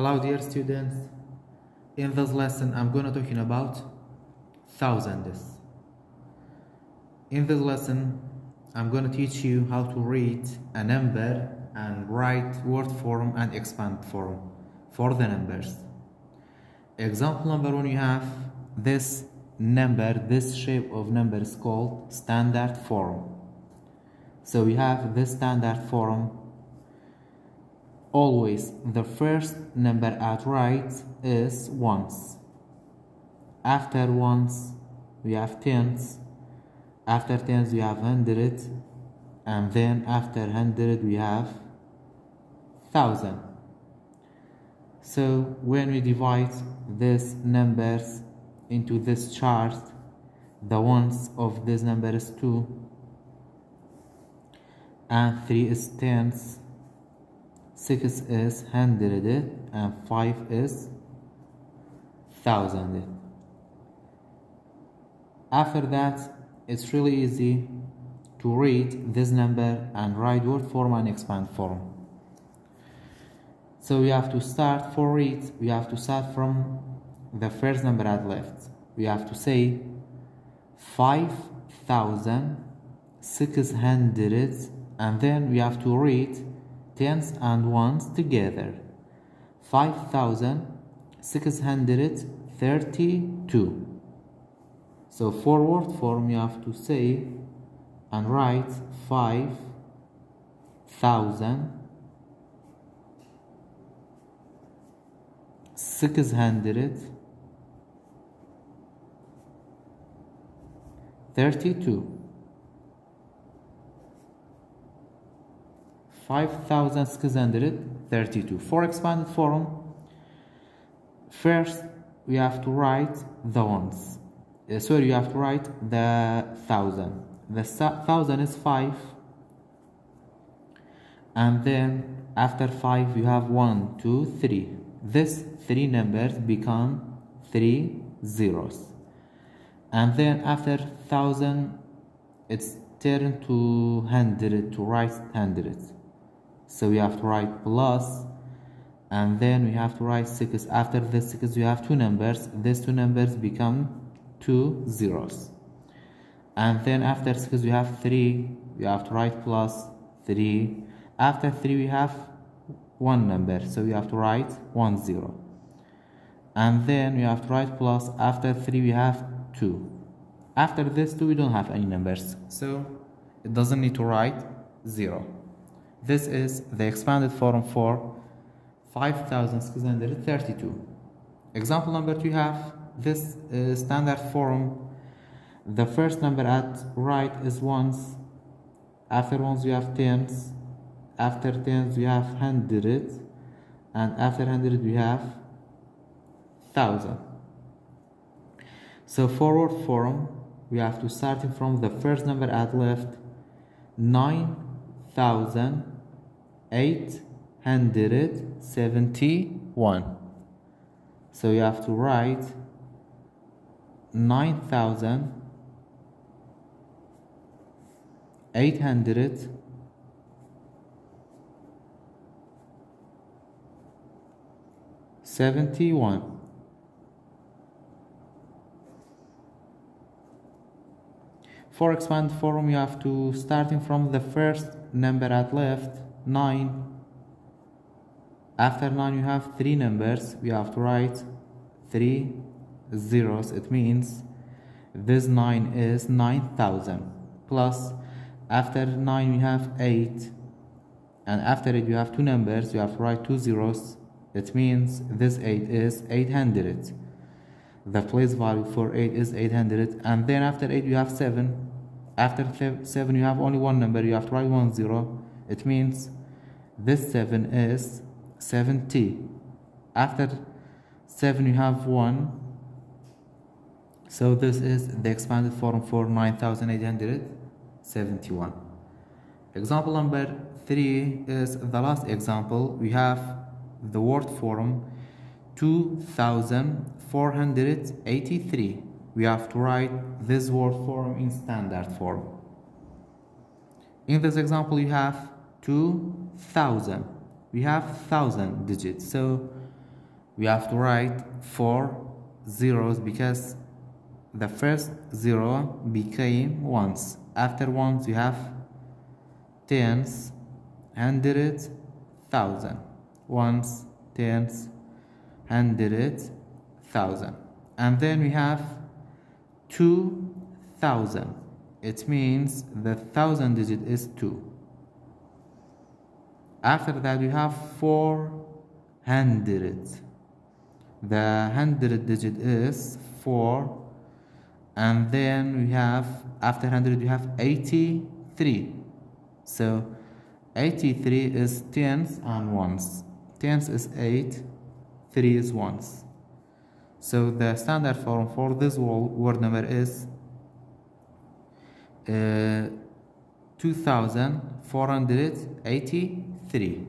Hello dear students, in this lesson I'm gonna talking about thousands. In this lesson I'm gonna teach you how to read a number and write word form and expand form for the numbers. Example number 1, you have this number, this shape of number is called standard form. So we have this standard form. Always the first number at right is ones. After ones we have tens. After tens we have hundred, and then after hundred we have thousand. So when we divide these numbers into this chart, the ones of this number is 2 and 3 is tens, 6 is hundred, and 5 is thousand. After that, it's really easy to read this number and write word form and expand form. So we have to start for read. We have to start from the first number at left. We have to say 5,600, and then we have to read tens and ones together. 5,632. So for word form you have to say and write 5,632. 5,632. For expanded form, first we have to write the ones. Sorry, you have to write the thousand. The thousand is 5, and then after 5 you have 1, 2, 3. These 3 numbers become 3 zeros, and then after 1,000 it's turned to hundred, to write hundreds. So we have to write plus, and then we have to write 6. After the 6 you have 2 numbers. These 2 numbers become 2 zeros, and then after 6 we have 3. We have to write plus 3. After 3 we have 1 number, so we have to write 1 0, and then we have to write plus. After 3 we have 2. After this 2 we don't have any numbers, so it doesn't need to write 0. This is the expanded form for 5,632. Example number 2, you have this standard form. The first number at right is ones. After ones we have tens. After tens we have hundred, and after hundred we have thousand. So for word form we have to start from the first number at left, 9,871. So you have to write 9,871. For expand form you have to starting from the first number at left, 9. After 9 you have 3 numbers. We have to write 3 zeros. It means this 9 is 9,000. Plus after 9 we have 8, and after it you have 2 numbers. You have to write 2 zeros. It means this 8 is 800. The place value for 8 is 800, and then after 8 you have 7. After 7 you have only 1 number. You have to write 1 0. It means this 7 is 70. After 7 you have 1. So this is the expanded form for 9,871. Example number 3 is the last example. We have the word form 2,483. We have to write this word form in standard form. In this example you have 2,000. We have 1,000 digits, so we have to write 4 zeros because the first 0 became ones. After ones you have tens, hundreds, thousand. Ones, tens, hundreds, thousand. And then we have 2,000. It means the 1,000 digit is 2. After that we have 400. The 100 digit is 4. And then we have, after 100 we have 83. So 83 is tens and ones. Tens is 8, 3 is ones. So the standard form for this word number is 2483.